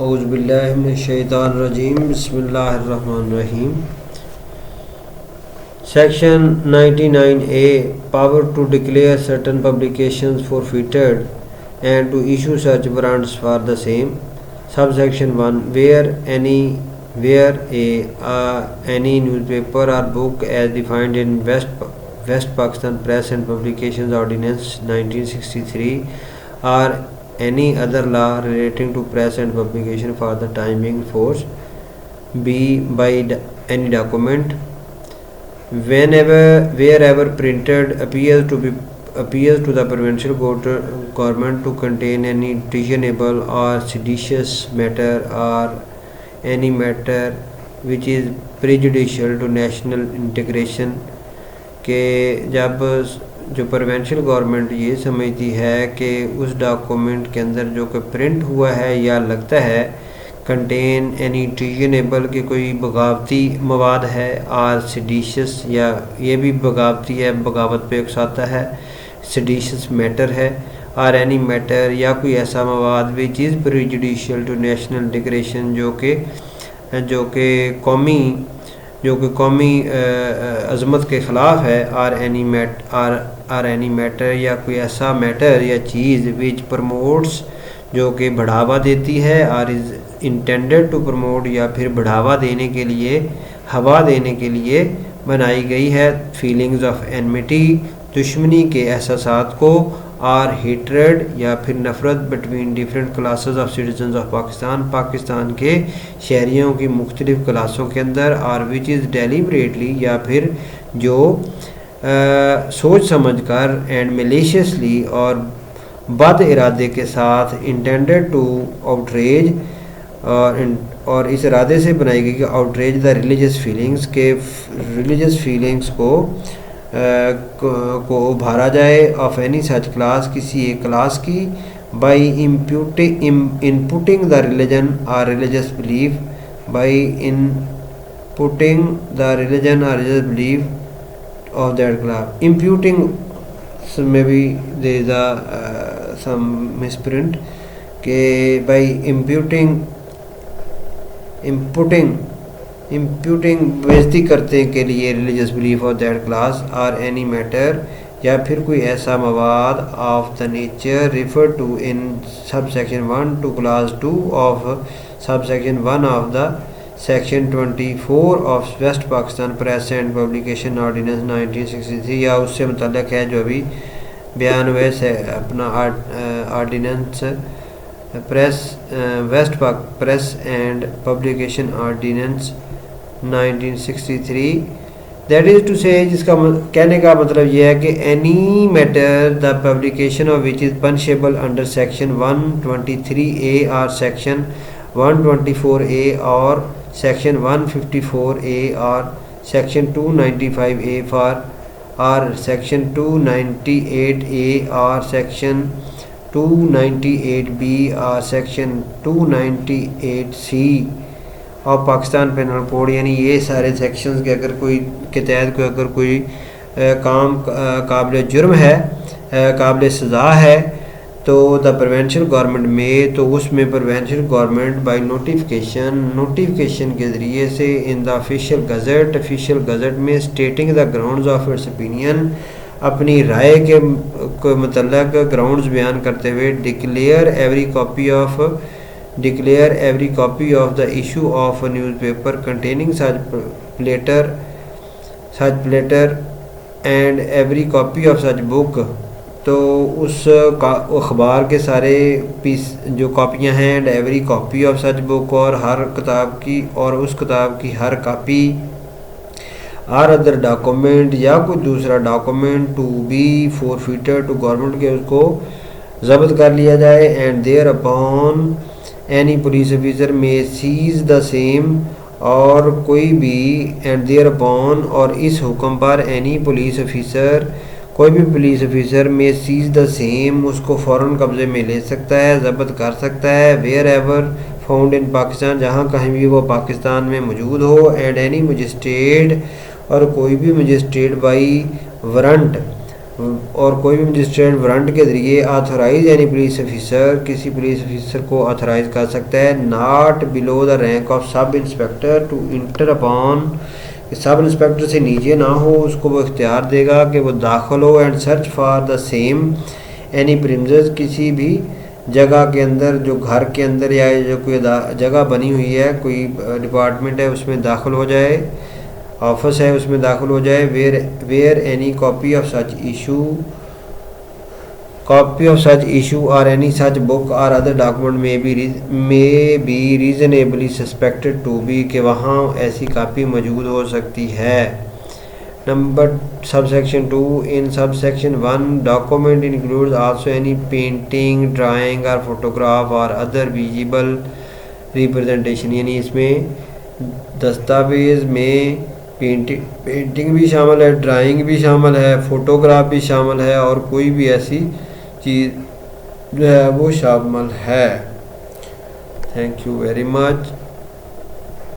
औज़ुबिल्लाहिमिनश्शैतानिर्रजीम बिस्मिल्लाहिर्रहमानिर्रहीम। Section 99A Power to declare certain publications forfeited and to issue such warrants for the same. Subsection 1 any newspaper or book as defined in West Pakistan Press and Publications Ordinance 1963 or any other law relating to press and publication for the time being force. B. By any document wherever printed appears to the provincial government to contain any treasonable or seditious matter or any matter which is prejudicial to national integration के जब जो provincial government ये समझती है कि उस document के अंदर जो कि प्रिंट हुआ है या लगता है कंटेन एनी ट्रीजनेबल के कोई बगावती मवाद है और सेडिशियस या ये भी बगावती है, बगावत पे उकसाता है, सेडिशियस मैटर है और एनी मैटर या कोई ऐसा मवाद which is prejudicial to national integration जो कि कौमी अज़मत के ख़िलाफ़ है और एनी मैटर या कोई ऐसा मैटर या चीज़ विच प्रमोट्स जो कि बढ़ावा देती है और इज़ इंटेंडेड टू प्रमोट या फिर बढ़ावा देने के लिए, हवा देने के लिए बनाई गई है फीलिंग्स ऑफ एनमिटी दुश्मनी के एहसासात को और हेट्रेड या फिर नफ़रत between different classes of citizens of Pakistan के शहरियों की मुख्तलिफ़ क्लासों के अंदर और विच इज़ डेलिबरेटली या फिर जो सोच समझ कर एंड मेलिशियसली और बद इरादे के साथ इंटेंडेड टू आउटरेज और इस इरादे से बनाई गई कि आउटरेज द रिलीजियस फीलिंग्स के रिलीजियस फीलिंग्स को उभारा जाए ऑफ एनी सच क्लास किसी एक क्लास की बाई इनपुटिंग द रिलीजन और religious belief by inputting the religion और religious belief of that class imputing में भी दे सम मिसप्रिंट के बाई इम्प्यूटिंग बेइज्जती करने के लिए religious belief of that class और एनी मैटर या फिर कोई ऐसा मवाद of the nature refer to in sub section 1 to class 2 of sub section 1 of the section 24 of West Pakistan press and publication ordinance 1963 या उससे मुतल्लिक़ है जो अभी बयान हुए से अपना ordinance West Pak press and publication ordinance 1963 that is to say जिसका कहने का मतलब यह है कि any matter the publication of which is punishable under section 123A और सेक्शन 124A और सेक्शन 154A और सेक्शन 295A फॉर और सेक्शन 298A और सेक्शन 298B और सेक्शन 298C और पाकिस्तान पेनल कोड यानी ये सारे सेक्शंस के अगर कोई के तहत कोई अगर कोई काम काबिल जुर्म है, काबिल सज़ा है तो द प्रोविंशियल गवर्नमेंट में तो उसमें प्रोविंशियल गवर्नमेंट बाई नोटिफिकेशन के ज़रिए से इन द ऑफिशियल गज़ट में stating the grounds of its opinion अपनी राय के मतलब ग्राउंड्स बयान करते हुए declare every copy of the issue of newspaper containing such platter and every copy of such book तो उस अखबार के सारे पीस जो कॉपियां हैं and every copy of such book और हर किताब की और उस किताब की हर कॉपी और अदर डॉक्यूमेंट या कोई दूसरा document to be forfeited to government के उसको जब्त कर लिया जाए and thereupon any police officer may seize the same और कोई भी एंड देयर अपॉन और इस हुक्म पर एनी पुलिस ऑफिसर कोई भी police officer may seize the same उसको फ़ौरन कब्ज़े में ले सकता है, जब्त कर सकता है wherever found in Pakistan जहाँ कहीं भी वो पाकिस्तान में मौजूद हो एंड एनी मजिस्ट्रेट और कोई भी मजिस्ट्रेट बाई और कोई भी मजिस्ट्रेट वारंट के ज़रिए ऑथराइज यानी पुलिस ऑफिसर किसी पुलिस ऑफिसर को ऑथराइज कर सकता है not below the rank of sub inspector to enter upon, sub inspector से नीचे ना हो, उसको वो इख्तियार देगा कि वो दाखिल हो and search for the same any premises, किसी भी जगह के अंदर जो घर के अंदर या जो कोई जगह बनी हुई है, कोई डिपार्टमेंट है उसमें दाखिल हो जाए, ऑफिस है उसमें दाखिल हो जाए, where any copy of such issue और एनी सच बुक और other document may be reasonably suspected to be, कि वहाँ ऐसी कापी मौजूद हो सकती है। Number subsection 2 in subsection 1 document includes also any painting drawing और फोटोग्राफ और अदर विजिबल रिप्रेजेंटेशन, यानी इसमें दस्तावेज़ में पेंटिंग भी शामिल है, ड्राइंग भी शामिल है, फ़ोटोग्राफ भी शामिल है और कोई भी ऐसी चीज़ जो है वो शामिल है। Thank you very much.